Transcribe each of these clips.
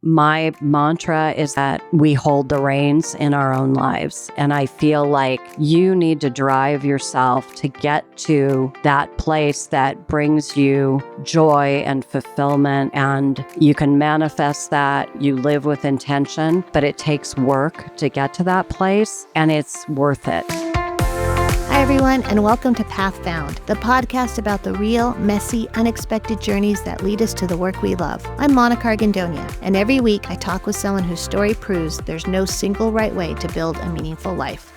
My mantra is that we hold the reins in our own lives. And I feel like you need to drive yourself to get to that place that brings you joy and fulfillment. And you can manifest that. You live with intention, but it takes work to get to that place, and it's worth it. Hi, everyone, and welcome to Path Found, the podcast about the real, messy, unexpected journeys that lead us to the work we love. I'm Monica Argano, and every week I talk with someone whose story proves there's no single right way to build a meaningful life.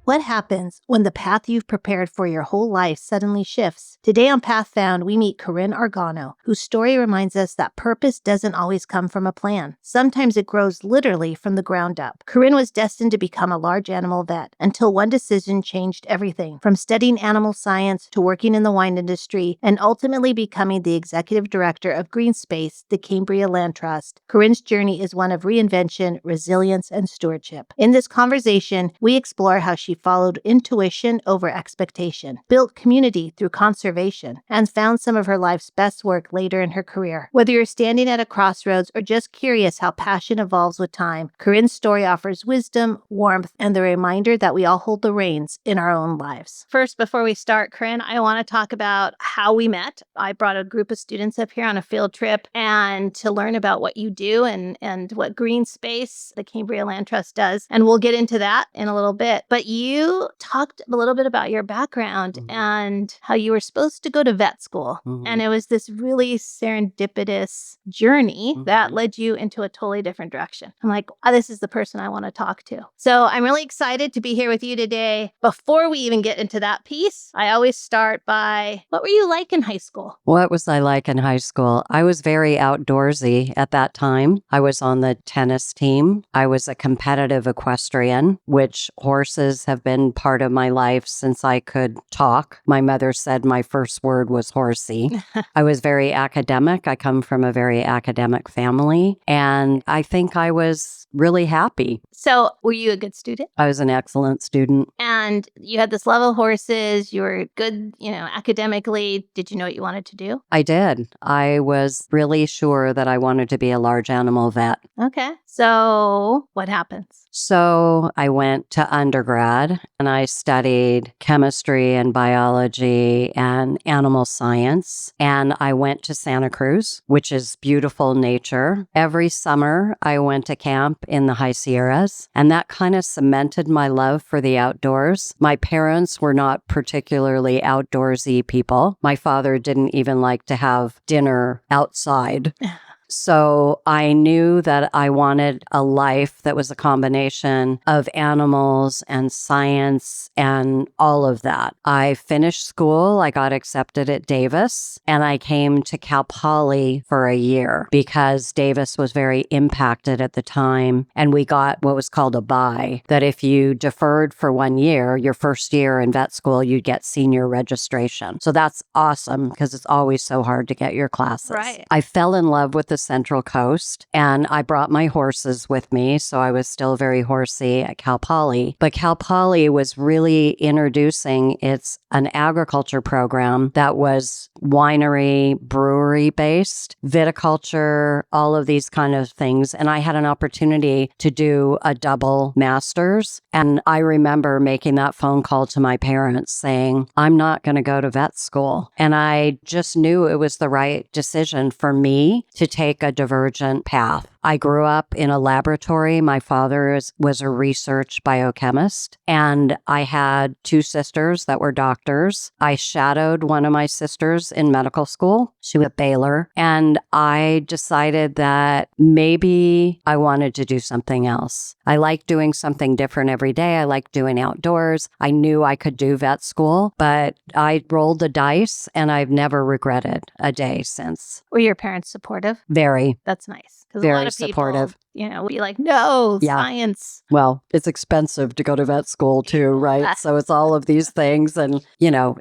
What happens when the path you've prepared for your whole life suddenly shifts? Today on Path Found, we meet Corinne Argano, whose story reminds us that purpose doesn't always come from a plan. Sometimes it grows literally from the ground up. Corinne was destined to become a large animal vet until one decision changed everything, from studying animal science to working in the wine industry and ultimately becoming the executive director of Greenspace, the Cambria Land Trust. Corinne's journey is one of reinvention, resilience, and stewardship. In this conversation, we explore how she followed intuition over expectation, built community through conservation, and found some of her life's best work later in her career. Whether you're standing at a crossroads or just curious how passion evolves with time, Corinne's story offers wisdom, warmth, and the reminder that we all hold the reins in our own lives. First, before we start, Corinne, I want to talk about how we met. I brought a group of students up here on a field trip and to learn about what you do and what Greenspace, the Cambria Land Trust, does. And we'll get into that in a little bit. But you talked a little bit about your background and how you were supposed to go to vet school. And it was this really serendipitous journey that led you into a totally different direction. I'm like, oh, this is the person I want to talk to. So I'm really excited to be here with you today. Before we even get into that piece, I always start by, what were you like in high school? What was I like in high school? I was very outdoorsy at that time. I was on the tennis team. I was a competitive equestrian, which horses have been part of my life since I could talk. My mother said my first word was horsey. I was very academic. I come from a very academic family, and I think I was really happy. So were you a good student? I was an excellent student. And you had this love of horses. You were good, academically. Did you know what you wanted to do? I did. I was really sure that I wanted to be a large animal vet. Okay. So what happens? So I went to undergrad and I studied chemistry and biology and animal science. And I went to Santa Cruz, which is beautiful nature. Every summer I went to camp in the High Sierras, and that kind of cemented my love for the outdoors. My parents were not particularly outdoorsy people. My father didn't even like to have dinner outside. So I knew that I wanted a life that was a combination of animals and science and all of that. I finished school. I got accepted at Davis, and I came to Cal Poly for a year because Davis was very impacted at the time. And we got what was called a buy, that if you deferred for 1 year, your first year in vet school, you'd get senior registration. So that's awesome because it's always so hard to get your classes. Right. I fell in love with the Central Coast, and I brought my horses with me, so I was still very horsey at Cal Poly. But Cal Poly was really introducing an agriculture program that was winery, brewery based, viticulture, all of these kind of things. And I had an opportunity to do a double master's. And I remember making that phone call to my parents saying, I'm not going to go to vet school. And I just knew it was the right decision for me to take a divergent path. I grew up in a laboratory. My father was a research biochemist, and I had 2 sisters that were doctors. I shadowed one of my sisters in medical school. She was at Baylor, and I decided that maybe I wanted to do something else. I like doing something different every day. I like doing outdoors. I knew I could do vet school, but I rolled the dice, and I've never regretted a day since. Were your parents supportive? Very. That's nice. Because a Very lot of people supportive. be like, no, Yeah. science. Well, it's expensive to go to vet school too, right? So it's all of these things. And,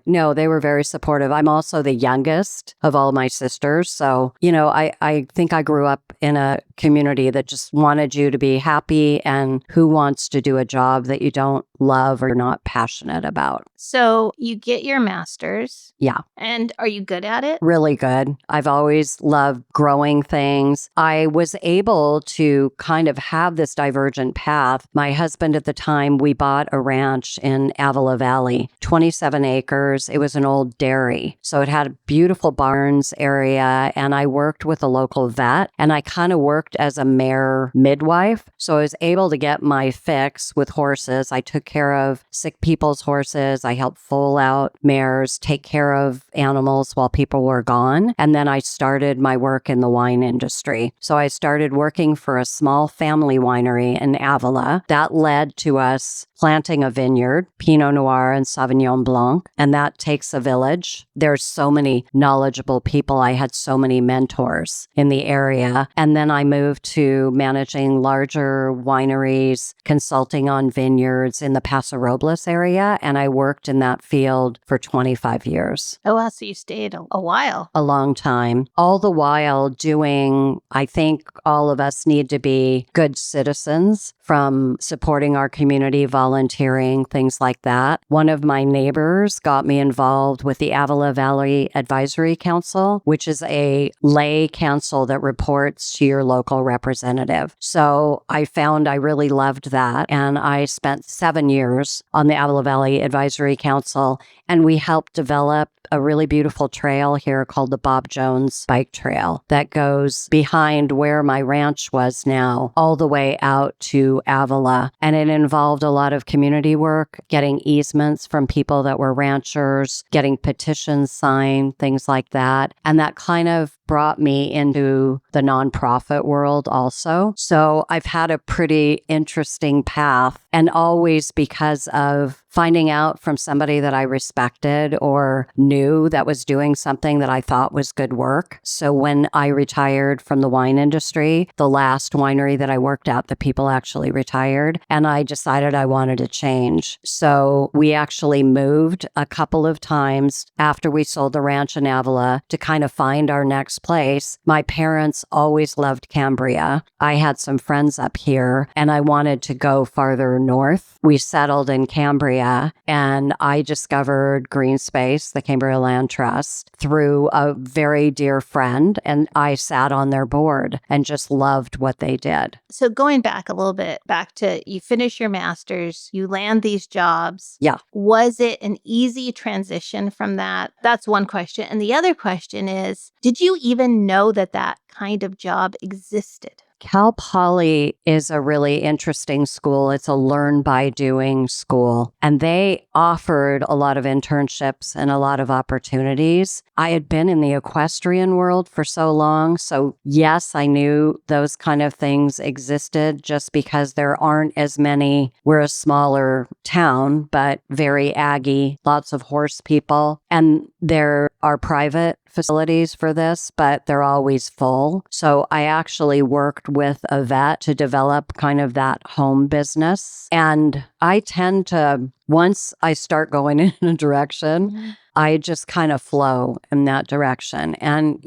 no, they were very supportive. I'm also the youngest of all my sisters. So, I think I grew up in a community that just wanted you to be happy, and who wants to do a job that you don't love or you're not passionate about. So you get your master's. Yeah. And are you good at it? Really good. I've always loved growing things. I was able to kind of have this divergent path. My husband at the time, we bought a ranch in Avila Valley, 27 acres. It was an old dairy. So it had beautiful barns area, and I worked with a local vet, and I kind of worked as a mare midwife. So I was able to get my fix with horses. I took care of sick people's horses. I helped foal out mares, take care of animals while people were gone. And then I started my work in the wine industry. So I started working for a small family winery in Avila. That led to us planting a vineyard, Pinot Noir and Sauvignon Blanc, and that takes a village. There's so many knowledgeable people. I had so many mentors in the area. And then I moved to managing larger wineries, consulting on vineyards in the Paso Robles area, and I worked in that field for 25 years. Oh, wow. So you stayed a while. A long time. All the while doing, I think all of us need to be good citizens, from supporting our community, volunteering, things like that. One of my neighbors got me involved with the Avila Valley Advisory Council, which is a lay council that reports to your local representative. So I found I really loved that. And I spent 7 years on the Avila Valley Advisory Council, and we helped develop a really beautiful trail here called the Bob Jones Bike Trail that goes behind where my ranch was now, all the way out to Avila. And it involved a lot of community work, getting easements from people that were ranchers, getting petitions signed, things like that. And that kind of brought me into the nonprofit world also. So I've had a pretty interesting path, and always because of finding out from somebody that I respected or knew that was doing something that I thought was good work. So when I retired from the wine industry, the last winery that I worked at, the people actually retired, and I decided I wanted to change. So we actually moved a couple of times after we sold the ranch in Avila to kind of find our next place. My parents always loved Cambria. I had some friends up here, and I wanted to go farther north. We settled in Cambria, and I discovered Greenspace, the Cambria Land Trust, through a very dear friend, and I sat on their board and just loved what they did. So going back a little bit, back to you finish your master's, you land these jobs. Yeah. Was it an easy transition from that? That's one question. And the other question is, did you even know that that kind of job existed? Cal Poly is a really interesting school. It's a learn by doing school, and they offered a lot of internships and a lot of opportunities. I had been in the equestrian world for so long. So yes, I knew those kind of things existed just because there aren't as many. We're a smaller town, but very aggy, lots of horse people. And there are private facilities for this, but they're always full. So I actually worked with a vet to develop kind of that home business. And I tend to, once I start going in a direction, I just kind of flow in that direction. And,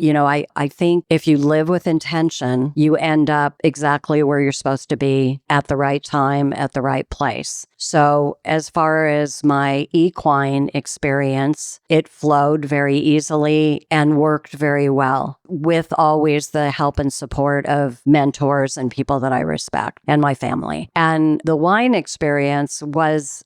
I think if you live with intention, you end up exactly where you're supposed to be at the right time, at the right place. So as far as my equine experience, it flowed very easily and worked very well, with always the help and support of mentors and people that I respect and my family. And the wine experience was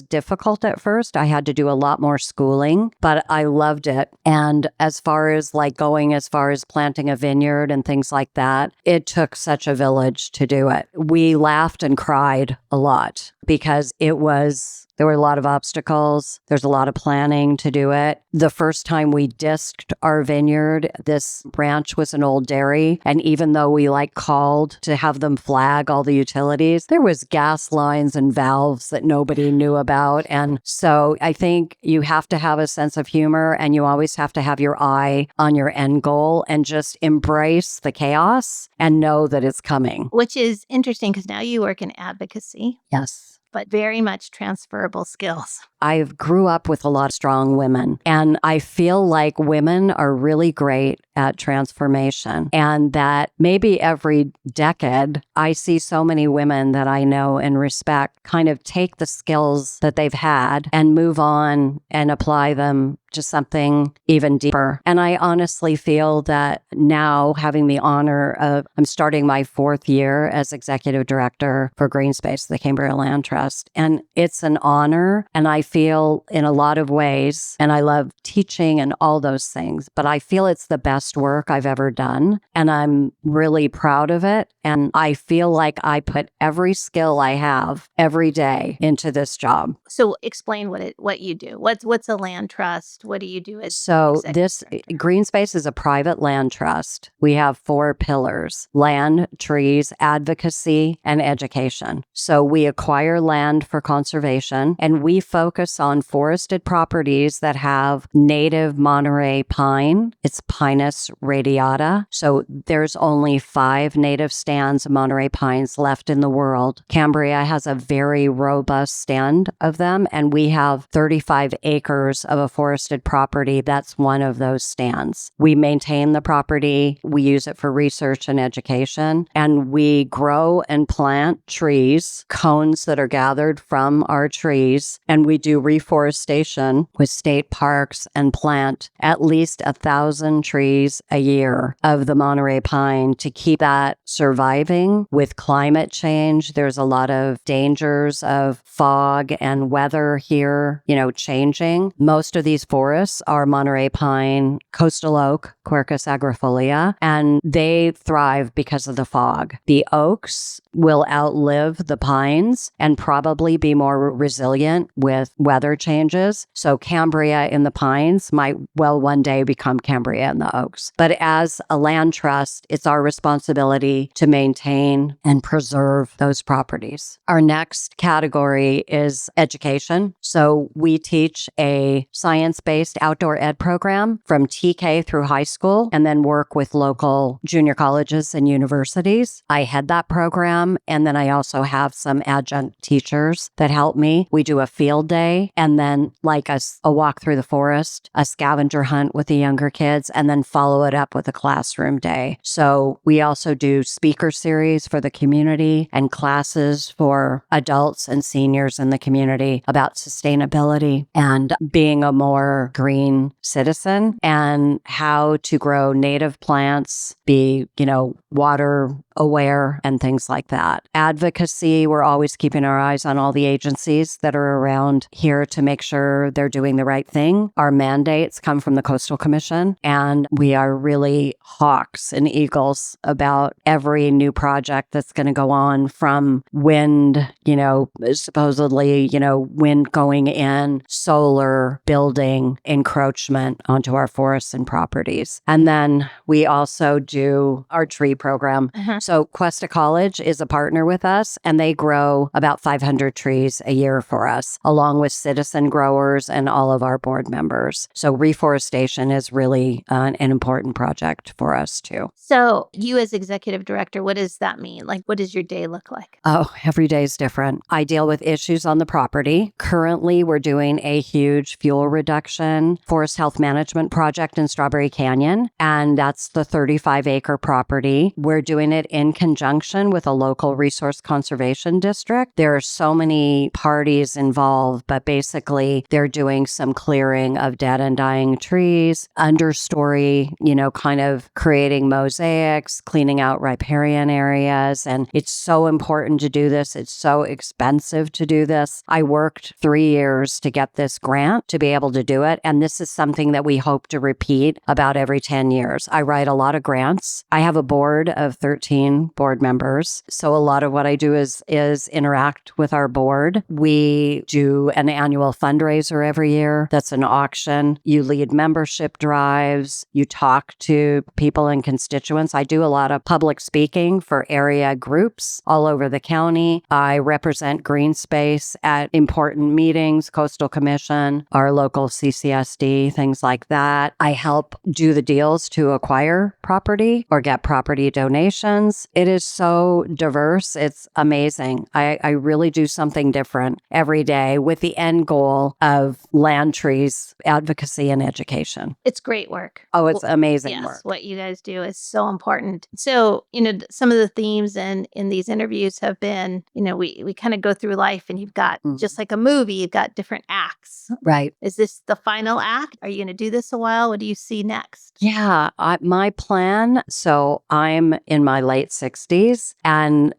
difficult at first. I had to do a lot more schooling, but I loved it. And as far as planting a vineyard and things like that, it took such a village to do it. We laughed and cried a lot because it was There were a lot of obstacles. There's a lot of planning to do it. The first time we disked our vineyard, this ranch was an old dairy. And even though we called to have them flag all the utilities, there was gas lines and valves that nobody knew about. And so I think you have to have a sense of humor, and you always have to have your eye on your end goal and just embrace the chaos and know that it's coming. Which is interesting because now you work in advocacy. Yes. But very much transferable skills. I grew up with a lot of strong women, and I feel like women are really great at transformation, and that maybe every decade I see so many women that I know and respect kind of take the skills that they've had and move on and apply them to something even deeper. And I honestly feel that now, having the honor of, I'm starting my 4th year as executive director for Greenspace, the Cambria Land Trust, and it's an honor. And I feel in a lot of ways, and I love teaching and all those things, but I feel it's the best work I've ever done. And I'm really proud of it. And I feel like I put every skill I have every day into this job. So explain what you do. What's a land trust? What do you do as So this director? Greenspace is a private land trust. We have 4 pillars: land, trees, advocacy, and education. So we acquire land for conservation, and we focus on forested properties that have native Monterey pine. It's Pinus radiata. So there's only 5 native stands of Monterey pines left in the world. Cambria has a very robust stand of them, and we have 35 acres of a forested property that's one of those stands. We maintain the property, we use it for research and education, and we grow and plant trees, cones that are gathered from our trees, and we do reforestation with state parks and plant at least 1,000 trees a year of the Monterey pine to keep that surviving. With climate change, there's a lot of dangers of fog and weather here, changing. Most of these forests are Monterey pine, coastal oak, Quercus agrifolia, and they thrive because of the fog. The oaks will outlive the pines and probably be more resilient with weather changes. So Cambria in the pines might well one day become Cambria in the oaks. But as a land trust, it's our responsibility to maintain and preserve those properties. Our next category is education. So we teach a science-based outdoor ed program from TK through high school, and then work with local junior colleges and universities. I head that program, and then I also have some adjunct teachers that help me. We do a field day, and then a walk through the forest, a scavenger hunt with the younger kids, and then follow it up with a classroom day. So we also do speaker series for the community and classes for adults and seniors in the community about sustainability and being a more green citizen and how to grow native plants, be, water aware and things like that. Advocacy, we're always keeping our eyes on all the agencies that are around here to make sure they're doing the right thing. Our mandates come from the Coastal Commission, and we are really hawks and eagles about every new project that's going to go on, from wind, supposedly, wind going in, solar, building, encroachment onto our forests and properties. And then we also do our tree program. So Cuesta College is a partner with us, and they grow about 500 trees a year for us, along with citizen growers and all of our board members. So reforestation is really an important project for us too. So you as executive director, what does that mean? What does your day look like? Oh, every day is different. I deal with issues on the property. Currently, we're doing a huge fuel reduction forest health management project in Strawberry Canyon, and that's the 35-acre property. We're doing it in conjunction with a local resource conservation district. There are so many parties involved, but basically they're doing some clearing of dead and dying trees, understory, kind of creating mosaics, cleaning out riparian areas. And it's so important to do this. It's so expensive to do this. I worked 3 years to get this grant to be able to do it. And this is something that we hope to repeat about every 10 years. I write a lot of grants. I have a board of 13 board members. So a lot of what I do is interact with our board. We do an annual fundraiser every year. That's an auction. You lead membership drives. You talk to people and constituents. I do a lot of public speaking for area groups all over the county. I represent Greenspace at important meetings, Coastal Commission, our local CCSD, things like that. I help do the deals to acquire property or get property donations. It is so diverse. It's amazing. I really do something different every day with the end goal of land trees, advocacy, and education. It's great work. Oh, it's amazing Yes, work. what you guys do is so important. So, some of the themes in these interviews have been, we kind of go through life and you've got just like a movie, you've got different acts. Right. Is this the final act? Are you going to do this a while? What do you see next? Yeah, my plan. So I'm in my late 60s and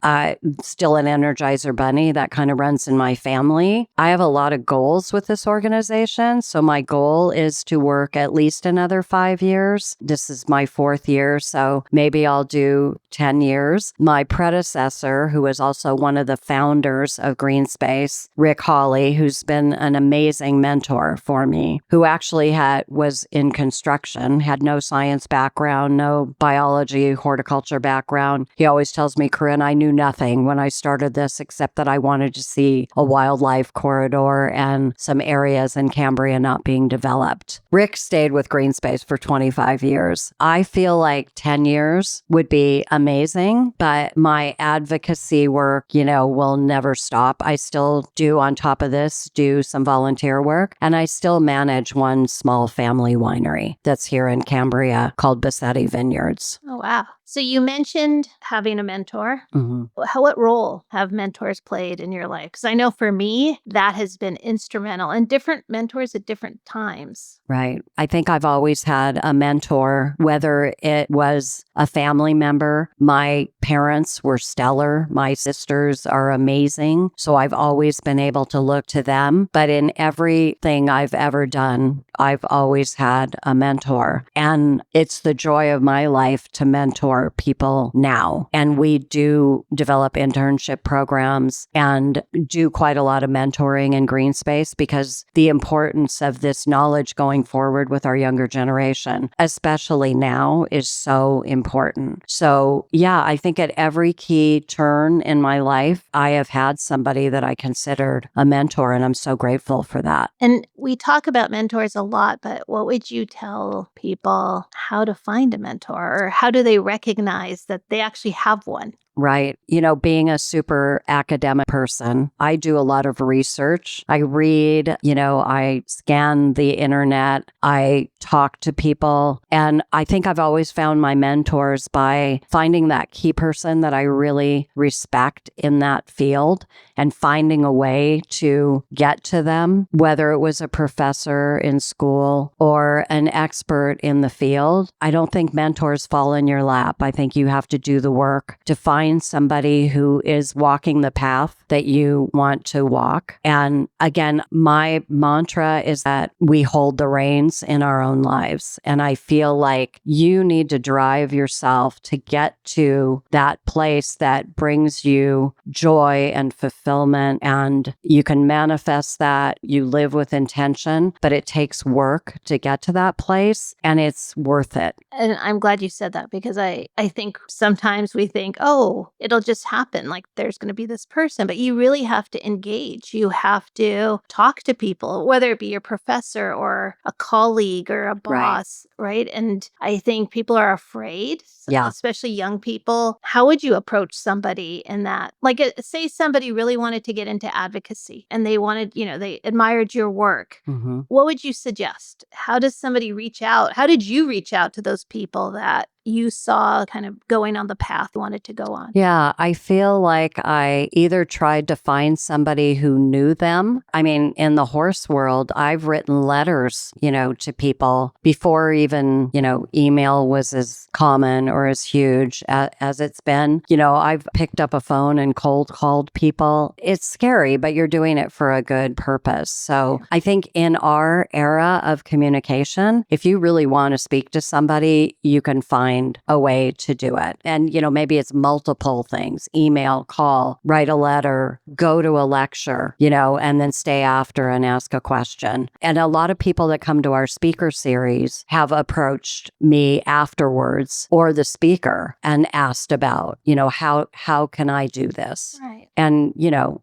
still an Energizer bunny that kind of runs in my family. I have a lot of goals with this organization. So my goal is to work at least another 5 years. This is my 4th year. So maybe I'll do 10 years. My predecessor, who was also one of the founders of Greenspace, Rick Hawley, who's been an amazing mentor for me, who actually was in construction, had no science background, no biology, horticulture background. He always tells me, Corinne, I knew nothing when I started this except that I wanted to see a wildlife corridor and some areas in Cambria not being developed. Rick stayed with Greenspace for 25 years. I feel like 10 years would be amazing, but my advocacy work, will never stop. I still do, on top of this, do some volunteer work, and I still manage one small family winery that's here in Cambria called Bassetti Vineyards. Oh, wow. So you mentioned having a mentor. Mm-hmm. What role have mentors played in your life? Because I know for me, that has been instrumental, and different mentors at different times. Right. I think I've always had a mentor, whether it was a family member. My parents were stellar. My sisters are amazing. So I've always been able to look to them. But in everything I've ever done, I've always had a mentor. And it's the joy of my life to mentor people now. And we do develop internship programs and do quite a lot of mentoring in Greenspace because the importance of this knowledge going forward with our younger generation, especially now, is so important. So yeah, I think at every key turn in my life, I have had somebody that I considered a mentor, and I'm so grateful for that. And we talk about mentors a lot, but what would you tell people how to find a mentor, or how do they recognize that they actually have one? Right. Being a super academic person, I do a lot of research. I read, I scan the internet, I talk to people. And I think I've always found my mentors by finding that key person that I really respect in that field and finding a way to get to them, whether it was a professor in school or an expert in the field. I don't think mentors fall in your lap. I think you have to do the work to find somebody who is walking the path that you want to walk. And again, my mantra is that we hold the reins in our own lives. And I feel like you need to drive yourself to get to that place that brings you joy and fulfillment. And you can manifest that. You live with intention, but it takes work to get to that place, and it's worth it. And I'm glad you said that, because I think sometimes we think, oh, it'll just happen. Like there's going to be this person, but you really have to engage. You have to talk to people, whether it be your professor or a colleague or a boss, right? And I think people are afraid, especially young people. How would you approach somebody in that? Like, say somebody really wanted to get into advocacy and they wanted, they admired your work. Mm-hmm. What would you suggest? How does somebody reach out? How did you reach out to those people that you saw kind of going on the path you wanted to go on? Yeah, I feel like I either tried to find somebody who knew them. I mean, in the horse world, I've written letters, to people before even, email was as common or as huge as it's been. I've picked up a phone and cold called people. It's scary, but you're doing it for a good purpose. So I think in our era of communication, if you really want to speak to somebody, you can find a way to do it. And, maybe it's multiple things: email, call, write a letter, go to a lecture, and then stay after and ask a question. And a lot of people that come to our speaker series have approached me afterwards or the speaker and asked about, how can I do this? Right. And,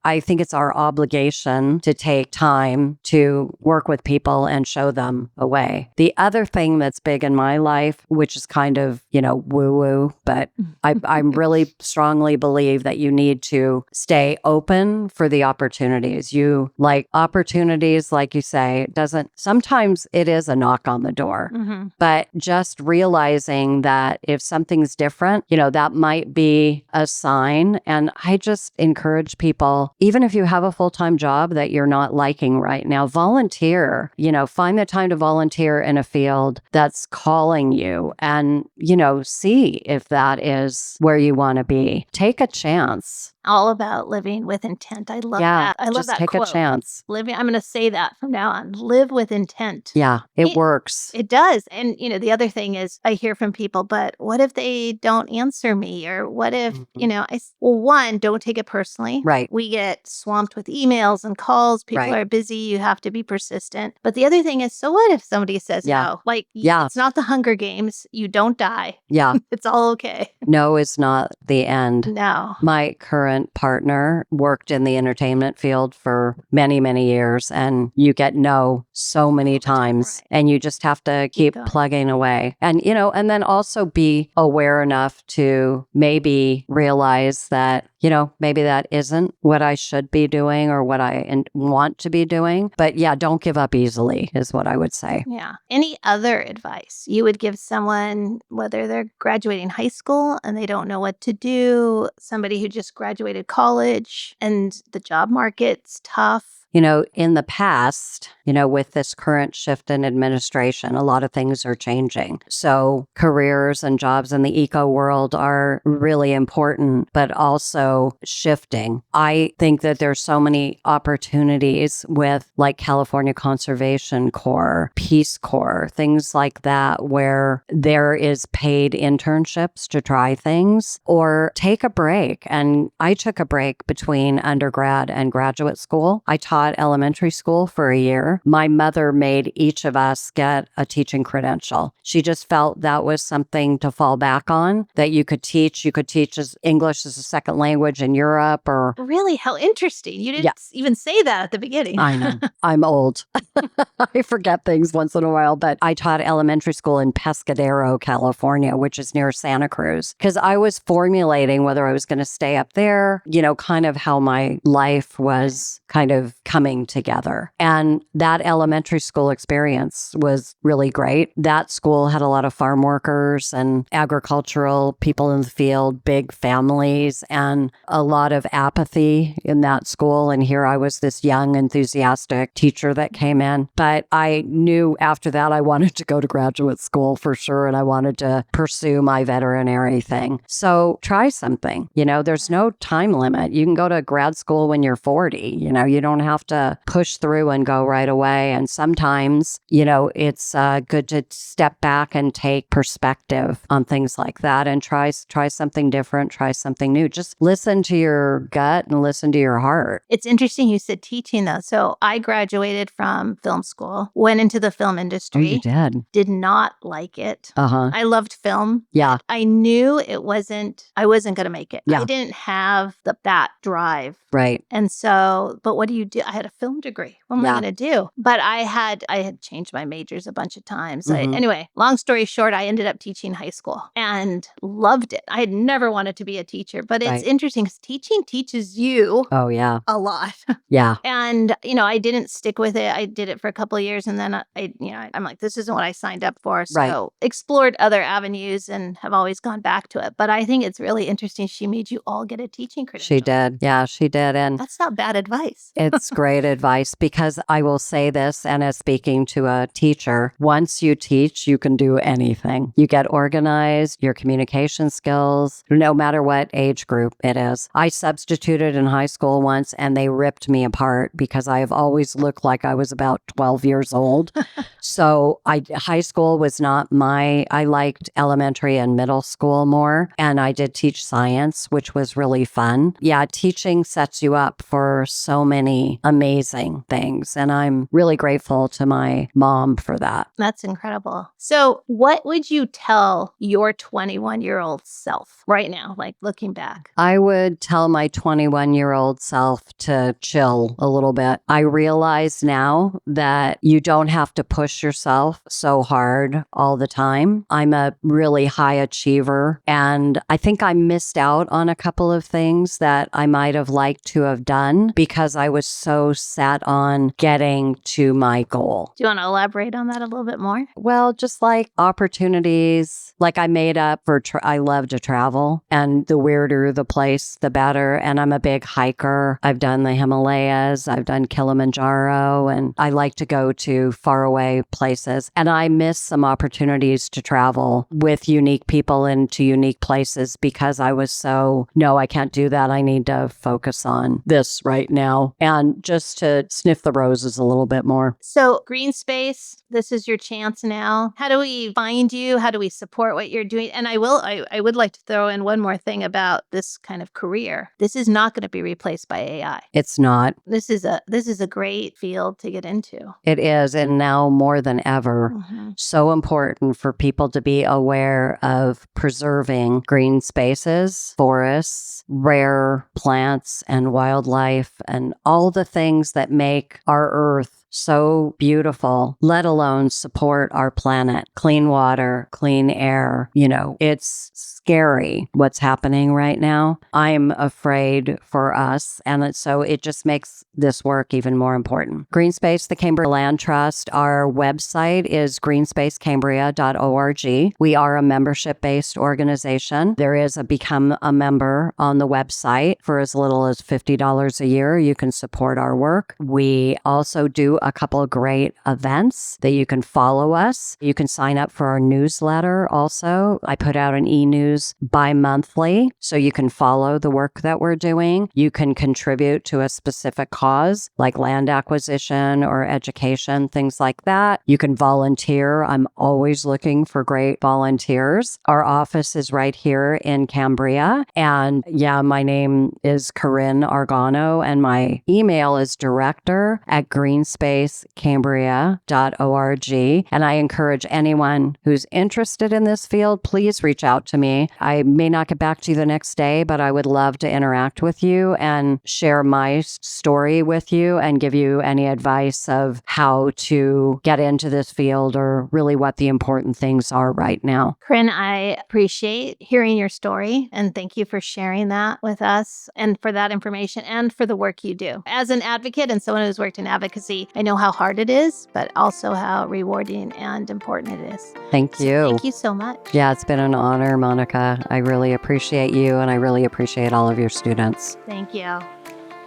I think it's our obligation to take time to work with people and show them a way. The other thing that's big in my life, which is kind of, woo-woo, but I really strongly believe that you need to stay open for the opportunities. Opportunities, like you say, sometimes it is a knock on the door, but just realizing that if something's different, that might be a sign. And I just encourage people, even if you have a full-time job that you're not liking right now, volunteer, find the time to volunteer in a field that's calling you and, see if that is where you want to be. Take a chance. All about living with intent. I love that. I love just that take quote. a chance. I'm going to say that from now on. Live with intent. Yeah, it works. It does. And, the other thing is I hear from people, but what if they don't answer me? Or what if, one, don't take it personally. Right. We get swamped with emails and calls. People are busy. You have to be persistent. But the other thing is, so what if somebody says no? It's not the Hunger Games. You don't die. Yeah. It's all okay. No is not the end. No. My current partner worked in the entertainment field for many, many years, and you get no so many times, and you just have to keep plugging away. And, and then also be aware enough to maybe realize that, maybe that isn't what I should be doing or what I want to be doing. But yeah, don't give up easily is what I would say. Yeah. Any other advice you would give someone, whether they're graduating high school and they don't know what to do, somebody who just graduated college and the job market's tough? In the past, with this current shift in administration, a lot of things are changing. So careers and jobs in the eco world are really important, but also shifting. I think that there's so many opportunities with like California Conservation Corps, Peace Corps, things like that, where there is paid internships to try things or take a break. And I took a break between undergrad and graduate school. I taught elementary school for a year. My mother made each of us get a teaching credential. She just felt that was something to fall back on, that you could teach. You could teach as English as a second language in Europe or... Really? How interesting. You didn't even say that at the beginning. I know. I'm old. I forget things once in a while, but I taught elementary school in Pescadero, California, which is near Santa Cruz, because I was formulating whether I was going to stay up there, kind of how my life was kind of coming together. And that elementary school experience was really great. That school had a lot of farm workers and agricultural people in the field, big families, and a lot of apathy in that school. And here I was, this young, enthusiastic teacher that came in. But I knew after that I wanted to go to graduate school for sure. And I wanted to pursue my veterinary thing. So try something. There's no time limit. You can go to grad school when you're 40. You don't have to push through and go right away. And sometimes, it's good to step back and take perspective on things like that and try something different, try something new. Just listen to your gut and listen to your heart. It's interesting you said teaching though. So I graduated from film school, went into the film industry. Oh, you did? Did not like it. Uh-huh. I loved film. Yeah. I knew I wasn't going to make it. Yeah. I didn't have that drive. Right. And so, but what do you do? I had a film degree. What am I Yeah. going to do? But I had changed my majors a bunch of times. Mhm. Anyway, long story short, I ended up teaching high school and loved it. I had never wanted to be a teacher, but it's Right. interesting because teaching teaches you Oh, yeah. a lot. Yeah. And, I didn't stick with it. I did it for a couple of years and then I'm like, this isn't what I signed up for. So Right. explored other avenues and have always gone back to it. But I think it's really interesting. She made you all get a teaching credential. She did. Yeah, she did. And That's not bad advice. it's great advice because I will say this, and as speaking to a teacher, once you teach, you can do anything. You get organized, your communication skills, no matter what age group it is. I substituted in high school once and they ripped me apart because I have always looked like I was about 12 years old. So high school was not I liked elementary and middle school more. And I did teach science, which was really fun. Yeah, teaching sets you up for so many amazing things. And I'm really grateful to my mom for that. That's incredible. So what would you tell your 21-year-old self right now, like looking back? I would tell my 21-year-old self to chill a little bit. I realize now that you don't have to push yourself so hard all the time. I'm a really high achiever, and I think I missed out on a couple of things that I might have liked to have done because I was so set on getting to my goal. Do you want to elaborate on that a little bit more? Well, just like opportunities, like I made up for, I love to travel, and the weirder the place, the better. And I'm a big hiker. I've done the Himalayas, I've done Kilimanjaro, and I like to go to faraway places. And I miss some opportunities to travel with unique people into unique places because I was no, I can't do that. I need to focus on this right now and just to sniff the roses a little bit more. So Greenspace, this is your chance now. How do we find you? How do we support what you're doing? And I would like to throw in one more thing about this kind of career. This is not going to be replaced by AI. It's not. This is a great field to get into. It is. And now more than ever, so important for people to be aware of preserving green spaces, forests, rare plants and wildlife, and all the things that make our earth so beautiful, let alone support our planet. Clean water, clean air. It's scary what's happening right now. I'm afraid for us. And so it just makes this work even more important. Greenspace, the Cambria Land Trust, our website is greenspacecambria.org. We are a membership-based organization. There is a become a member on the website for as little as $50 a year. You can support our work. We also do a couple of great events that you can follow us. You can sign up for our newsletter also. I put out an e-news bi-monthly, so you can follow the work that we're doing. You can contribute to a specific cause like land acquisition or education, things like that. You can volunteer. I'm always looking for great volunteers. Our office is right here in Cambria. And yeah, my name is Corinne Argano and my email is director@greenspacecambria.org. And I encourage anyone who's interested in this field, please reach out to me. I may not get back to you the next day, but I would love to interact with you and share my story with you and give you any advice of how to get into this field or really what the important things are right now. Corinne, I appreciate hearing your story and thank you for sharing that with us and for that information and for the work you do. As an advocate and someone who's worked in advocacy, I know how hard it is, but also how rewarding and important it is. Thank you. So thank you so much. Yeah, it's been an honor, Monica. I really appreciate you and I really appreciate all of your students. Thank you.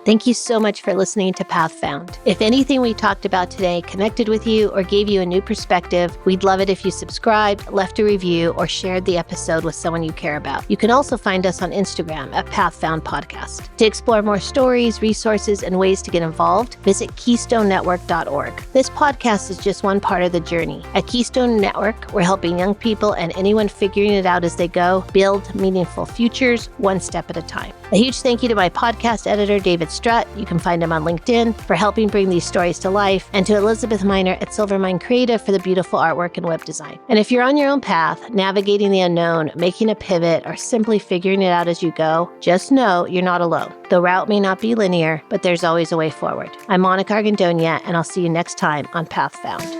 Thank you so much for listening to Path Found. If anything we talked about today connected with you or gave you a new perspective, we'd love it if you subscribed, left a review, or shared the episode with someone you care about. You can also find us on Instagram at Path Found Podcast. To explore more stories, resources, and ways to get involved, visit KeystoneNetwork.org. This podcast is just one part of the journey. At Keystone Network, we're helping young people and anyone figuring it out as they go build meaningful futures one step at a time. A huge thank you to my podcast editor, David Strut, you can find him on LinkedIn, for helping bring these stories to life, and to Elizabeth Miner at Silvermine Creative for the beautiful artwork and web design. And if you're on your own path, navigating the unknown, making a pivot, or simply figuring it out as you go, just know you're not alone. The route may not be linear, but there's always a way forward. I'm Monica Argano, and I'll see you next time on Path Found.